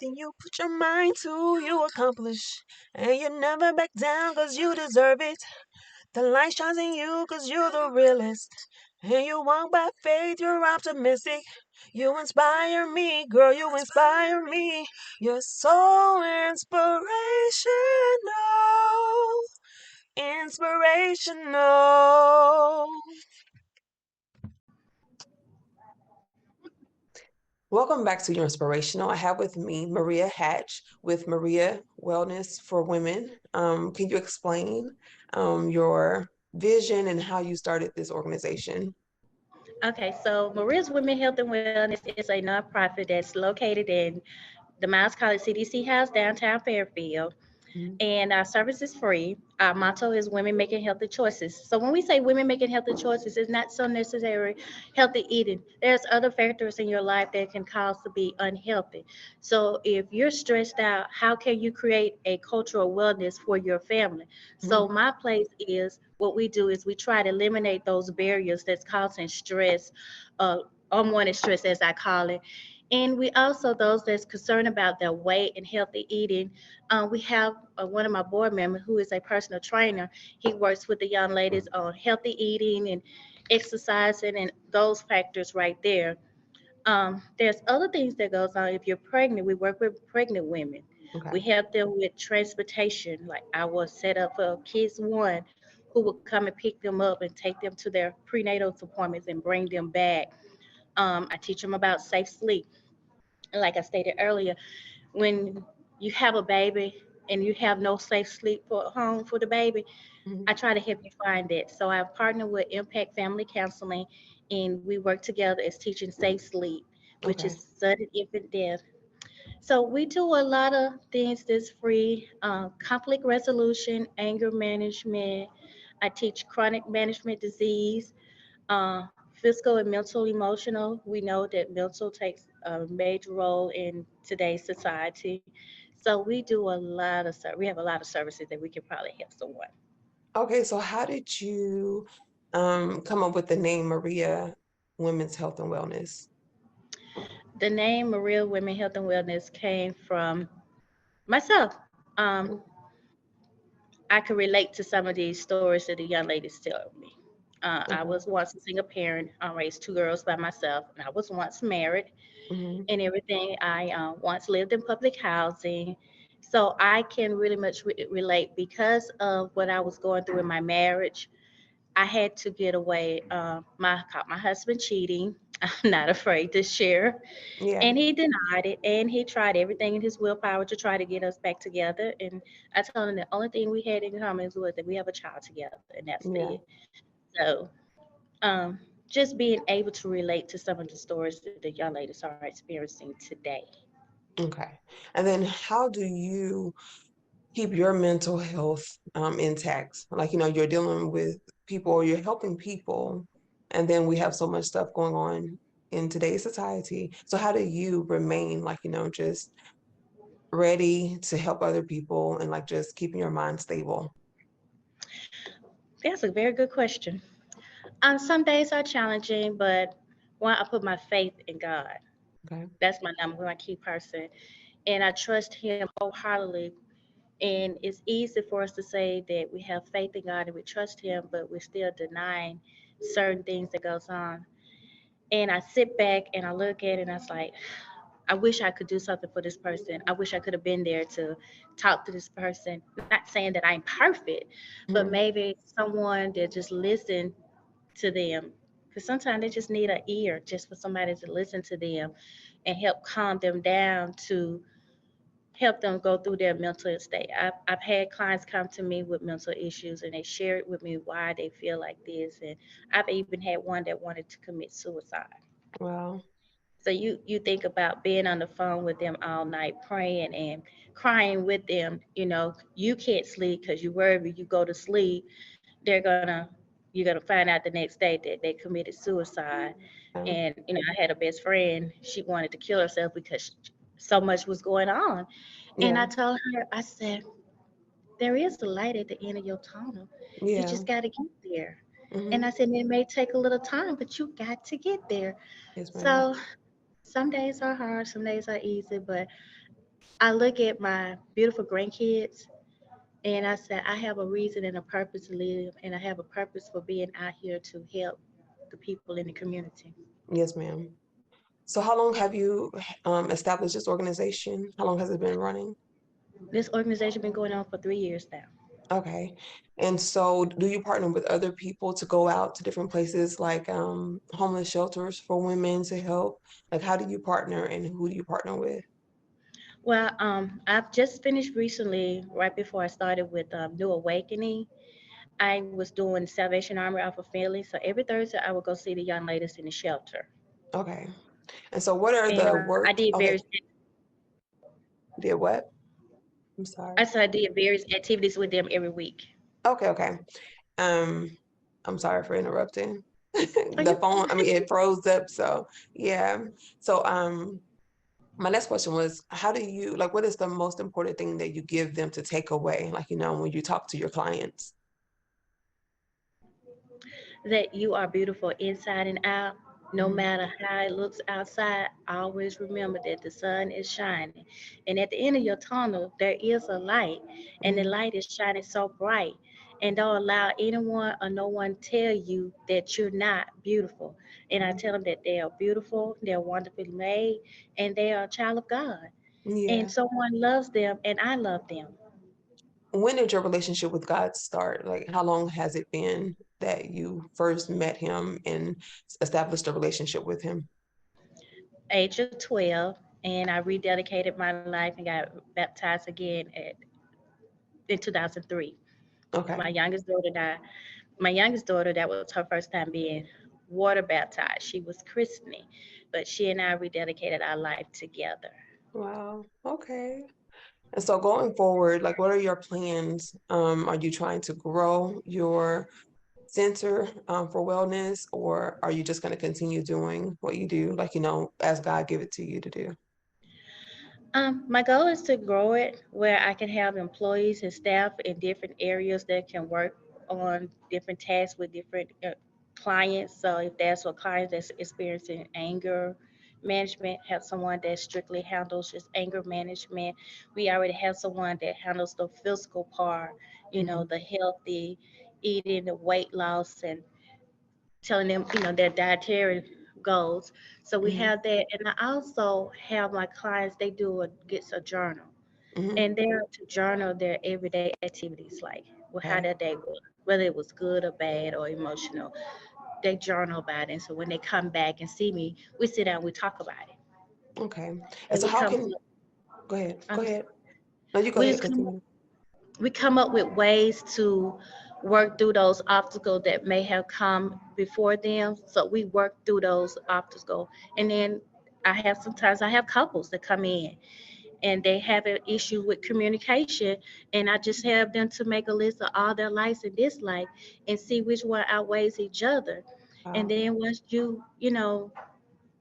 Anything you put your mind to, you accomplish. And you never back down cause you deserve it. The light shines in you cause you're the realest. And you walk by faith, you're optimistic. You inspire me, girl, you inspire me. You're so inspirational. Inspirational. Welcome back to Your Inspirational. I have with me Maria Hatch with Maria Wellness for Women. Can you explain your vision and how you started this organization? Okay, so Maria's Women Health and Wellness is a nonprofit that's located in the Miles College CDC House, downtown Fairfield, Mhm. and our service is free. Our motto is women making healthy choices. So when we say women making healthy choices, it's not so necessary healthy eating. There's other factors in your life that can cause to be unhealthy. So if you're stressed out, how can you create a cultural wellness for your family? So Mhm. my place is what we do is we try to eliminate those barriers that's causing stress, uh, unwanted stress as I call it. And we also those that's concerned about their weight and healthy eating, we have one of my board members who is a personal trainer. He works with the young ladies on healthy eating and exercising and those factors right there. There's other things that goes on. If you're pregnant, we work with pregnant women. We Okay. help them with transportation. Like I was set up for Kids One, who would come and pick them up and take them to their prenatal appointments and bring them back. I teach them about safe sleep. And like I stated earlier, when you have a baby and you have no safe sleep for home for the baby, I Mhm. try to help you find it. So I've partnered with Impact Family Counseling, and we work together as teaching safe sleep, which Okay. is sudden infant death. So we do a lot of things that's free: conflict resolution, anger management. I teach chronic management disease, physical and mental, emotional. We know that mental takes a major role in today's society. So we do a lot of we have a lot of services that we can probably help someone. Okay, so how did you come up with the name Maria Women's Health and Wellness? The name Maria Women Health and Wellness came from myself. Um, I could relate to some of these stories that the young ladies tell me. I Okay. was once a single parent. I raised two girls by myself, and I was once married Hmm. and everything. I once lived in public housing. So I can really much relate because of what I was going through in my marriage. I had to get away. Caught my husband cheating. I'm not afraid to share. Yeah. And he denied it. And he tried everything in his willpower to try to get us back together. And I told him the only thing we had in common was that we have a child together, and that's it. Yeah. So um, just being able to relate to some of the stories that the young ladies are experiencing today. Okay. And then how do you keep your mental health intact? Like, you're dealing with people or you're helping people, and then we have so much stuff going on in today's society. So how do you remain like, just ready to help other people and like just keeping your mind stable? That's a very good question. Some days are challenging, but one, I put my faith in God. Okay. That's my number one key person. And I trust Him wholeheartedly. And it's easy for us to say that we have faith in God and we trust Him, but we're still denying certain things that goes on. And I sit back and I look at it and I was like, I wish I could do something for this person. I wish I could have been there to talk to this person. Not saying that I'm perfect, but Mhm. maybe someone that just listen to them. Because sometimes they just need an ear just for somebody to listen to them and help calm them down to help them go through their mental state. I've had clients come to me with mental issues and they share it with me why they feel like this. And I've even had one that wanted to commit suicide. Well, So you think about being on the phone with them all night, praying and crying with them. You know, you can't sleep because you worry if you go to sleep, they're gonna you're gonna find out the next day that they committed suicide. um, And I had a best friend. She wanted to kill herself because so much was going on. And I yeah, told her, I said, there is a light at the end of your tunnel. You yeah. just got to get there. And Hmm. I said, it may take a little time, but you got to get there. Yes, ma'am. So some days are hard, some days are easy, but I look at my beautiful grandkids and I said, I have a reason and a purpose to live, and I have a purpose for being out here to help the people in the community. Yes, ma'am. So how long have you established this organization? How long has it been running? This organization been going on for 3 years now. Okay. And so do you partner with other people to go out to different places like homeless shelters for women to help? Like how do you partner and who do you partner with? Well, I've just finished recently, right before I started with New Awakening. I was doing Salvation Army off of Philly. So every Thursday, I would go see the young ladies in the shelter. Okay. And so what are And the I work? did Okay, various, did what? I'm sorry. I did various activities with them every week. Okay, okay. Um, I'm sorry for interrupting. Oh, The you phone, I mean, it froze up, so yeah. So my next question was, how do you like what is the most important thing that you give them to take away, like when you talk to your clients? that you are beautiful inside and out. No Mhm. matter how it looks outside, always remember that the sun is shining. And at the end of your tunnel, there is a light, and the Mhm. light is shining so bright. And don't allow anyone or no one tell you that you're not beautiful. And I Mhm. tell them that they are beautiful, they're wonderfully made, and they are a child of God. And Yeah. someone loves them, and I love them. When did your relationship with God start? Like, how long has it been that you first met him and established a relationship with him? Age of 12, and I rededicated my life and got baptized again in 2003. Okay. My youngest daughter died. My youngest daughter, that was her first time being water baptized. She was christening, but she and I rededicated our life together. Wow. Okay. And so going forward, like, what are your plans? Are you trying to grow your center for wellness, or are you just going to continue doing what you do, like, as God give it to you to do? My goal is to grow it where I can have employees and staff in different areas that can work on different tasks with different clients. So if there's a client that's experiencing anger management, have someone that strictly handles just anger management. We already have someone that handles the physical part, Mhm. the healthy eating, the weight loss, and telling them, their dietary goals. So we Mhm. have that. And I also have my clients, they gets a journal. Mhm. And they're to journal their everyday activities, like how Okay. their day was, whether it was good or bad or emotional. They journal about it. And so when they come back and see me, we sit down, we talk about it. Okay. And And so how can, go ahead, uh, go ahead. No, you go we ahead, just continue. we come up with ways to work through those obstacles that may have come before them. So we work through those obstacles. And then sometimes I have couples that come in and they have an issue with communication, and I just have them to make a list of all their likes and dislikes and see which one outweighs each other. And Wow. then once you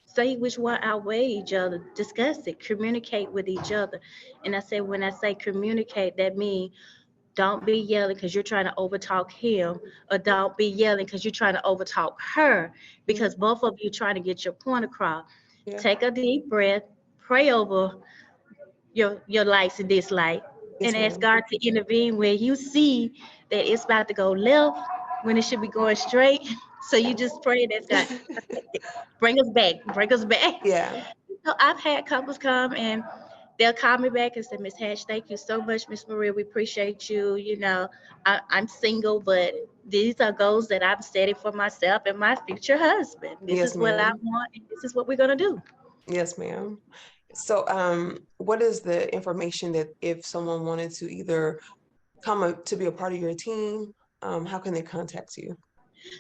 say which one outweigh each other, discuss it, communicate with each other. And I say, when I say communicate, that means don't be yelling because you're trying to overtalk him, or don't be yelling because you're trying to overtalk her, Mhm. because both of you trying to get your point across. Yeah. Take a deep breath, pray over your likes and dislikes, and Yes, ask ma'am. God to intervene where you see that it's about to go left when it should be going straight. So you just pray and ask God, bring us back, bring us back. Yeah. So I've had couples come and they'll call me back and say, Miss Hatch, thank you so much, Miss Maria. We appreciate you. I'm single, but these are goals that I'm setting for myself and my future husband. This Yes, is what I ma'am. want, and this is what we're gonna do. Yes, ma'am. So, what is the information that if someone wanted to either to be a part of your team, how can they contact you?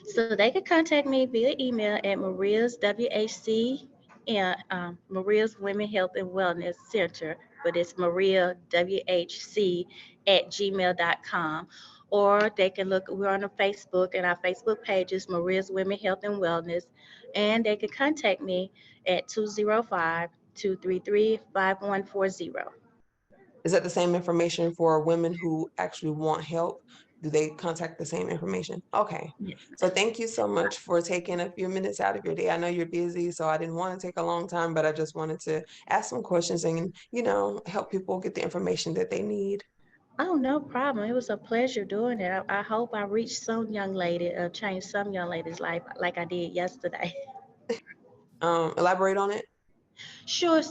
So they can contact me via email at Maria's WHC and Maria's Women Health and Wellness Center, but it's Maria WHC at gmail.com. Or they can we're on the Facebook, and our Facebook page is Maria's Women Health and Wellness. And they can contact me at 205-233-5140. Is that the same information for women who actually want help? do they contact the same information? Okay. Yes. So thank you so much for taking a few minutes out of your day. I know you're busy, so I didn't want to take a long time, but I just wanted to ask some questions and, help people get the information that they need. Oh, no problem. It was a pleasure doing it. I hope I reached some young lady, changed some young lady's life like I did yesterday. Elaborate on it. Sure.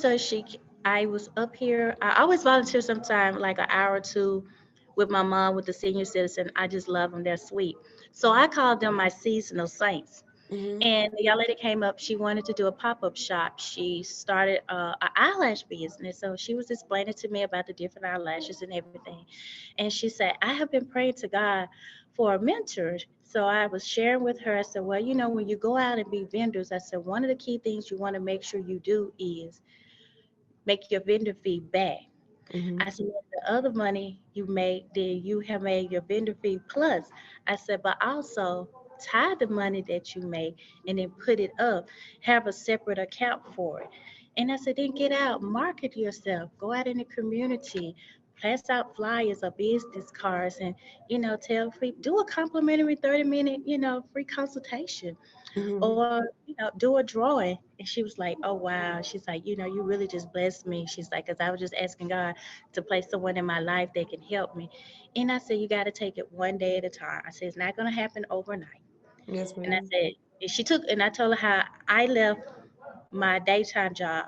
I was up here. I always volunteer sometime, like an hour or two with my mom, with the senior citizen. I just love them. They're sweet. So I called them my seasonal saints. Mm-hmm. And the young lady came up. She wanted to do a pop-up shop. She started an eyelash business. So she was explaining to me about the different eyelashes and everything. And she said, I have been praying to God for a mentor. So I was sharing with her. I said, well, when you go out and be vendors, I said, one of the key things you want to make sure you do is make your vendor fee back. Mm-hmm. I said, "Well, the other money you make, then you have made your vendor fee plus." I said, but also tie the money that you make and then put it up, have a separate account for it. And I said, then get out, market yourself, go out in the community, pass out flyers or business cards and, tell free, do a complimentary 30-minute, free consultation Mm-hmm. or do a drawing. And she was like, oh wow, she's like, you really just blessed me. She's like, because I was just asking God to place someone in my life that can help me. And I said, you got to take it one day at a time. I said, it's not going to happen overnight. Yes, And I ma'am. said, and I told her how I left my daytime job,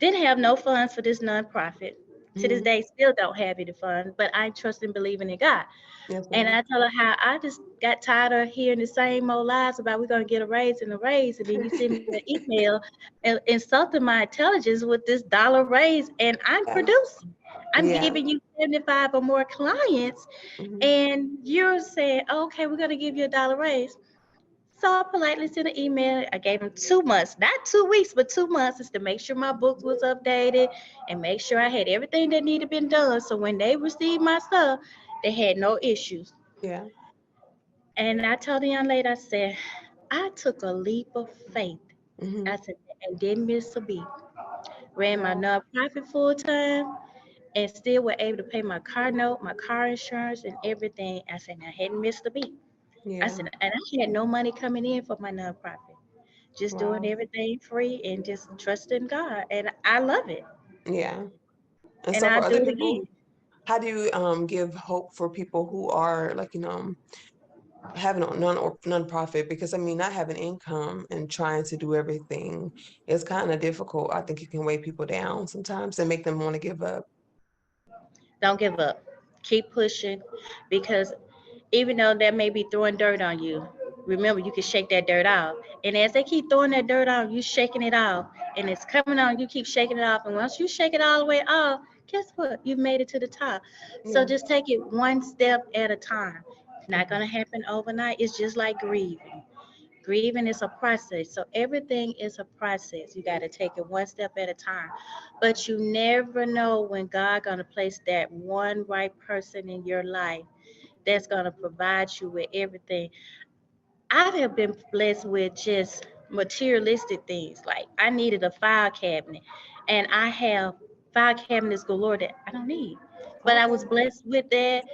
didn't have no funds for this nonprofit, to this Mm-hmm. day still don't have any funds, but I trust and believe in God. Yes, And ma'am. I tell her how I just got tired of hearing the same old lies about we're going to get a raise and a raise. And then you send me an email insulting my intelligence with this dollar raise, and I'm Yeah. producing. I'm Yeah. giving you 75 or more clients, Mm-hmm. and you're saying, oh, okay, we're going to give you a dollar raise. So I politely sent an email. I gave them 2 months, not 2 weeks, but 2 months, is to make sure my book was updated and make sure I had everything that needed been done. So when they received my stuff, they had no issues. Yeah. And I told the young lady, I said, I took a leap of faith. Mm-hmm. I said, and didn't miss a beat. Ran my Wow. nonprofit full time and still were able to pay my car note, my car insurance, and everything. I said, I hadn't missed a beat. I Yeah. said, and I had no money coming in for my nonprofit. Just doing Wow. everything free and just trusting God. And I love it. Yeah. And And so I'll for other do it people, again. how do you give hope for people who are like, having a non-profit? Because I mean, not having income and trying to do everything is kind of difficult. I think it can weigh people down sometimes and make them want to give up. Don't give up. Keep pushing because even though they may be throwing dirt on you, remember you can shake that dirt off. And as they keep throwing that dirt off, you shaking it off, and it's coming on. You keep shaking it off, and once you shake it all the way off, guess what? You've made it to the top. So Yeah. just take it one step at a time. It's not Okay. gonna happen overnight. It's just like grieving. Grieving is a process. So everything is a process. You got to take it one step at a time. But you never know when God gonna place that one right person in your life that's going to provide you with everything. I have been blessed with just materialistic things. Like I needed a file cabinet, and I have file cabinets galore that I don't need. But I Okay. was blessed with that,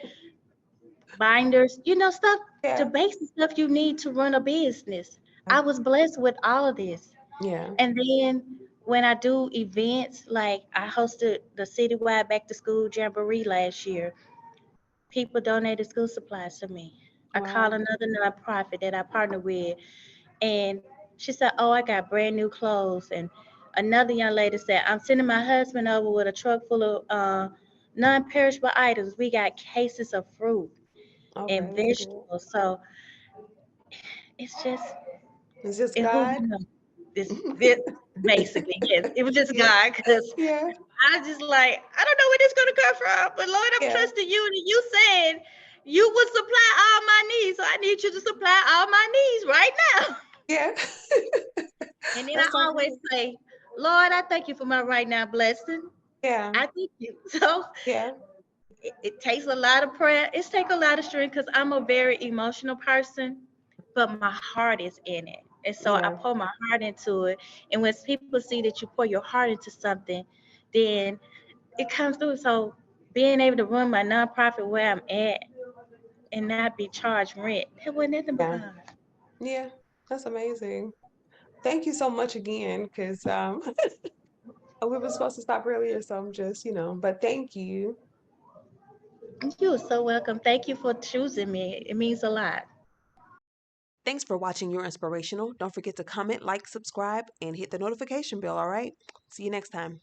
binders, stuff, the Yeah. basic stuff you need to run a business. Okay. I was blessed with all of this. Yeah. And then when I do events, like I hosted the citywide back to school jamboree last year, people donated school supplies to me. I called Wow. another nonprofit that I partner with, and she said, "Oh, I got brand new clothes." And another young lady said, "I'm sending my husband over with a truck full of non-perishable items. We got cases of fruit Okay. and That's good. vegetables." So it's just It's just it who God. you know. This basically, yes, it was just Yeah. God, because Yeah. I just like, I don't know where this gonna come from, but Lord, I'm Yeah. trusting you, and you said you would supply all my needs, so I need you to supply all my needs right now. Yeah. And then I That's so always good. say, Lord, I thank you for my right now blessing. Yeah. I thank you. So Yeah. it takes a lot of prayer. It takes a lot of strength because I'm a very emotional person, but my heart is in it. And so I Yeah. pour my heart into it. And when people see that you pour your heart into something, then it comes through. So being able to run my nonprofit where I'm at, and not be charged rent. That wasn't nothing but Yeah. God. Yeah. That's amazing. Thank you so much again, because we were supposed to stop earlier, so I'm just, but thank you. You're so welcome. Thank you for choosing me. It means a lot. Thanks for watching Your Inspirational. Don't forget to comment, like, subscribe, and hit the notification bell, all right? See you next time.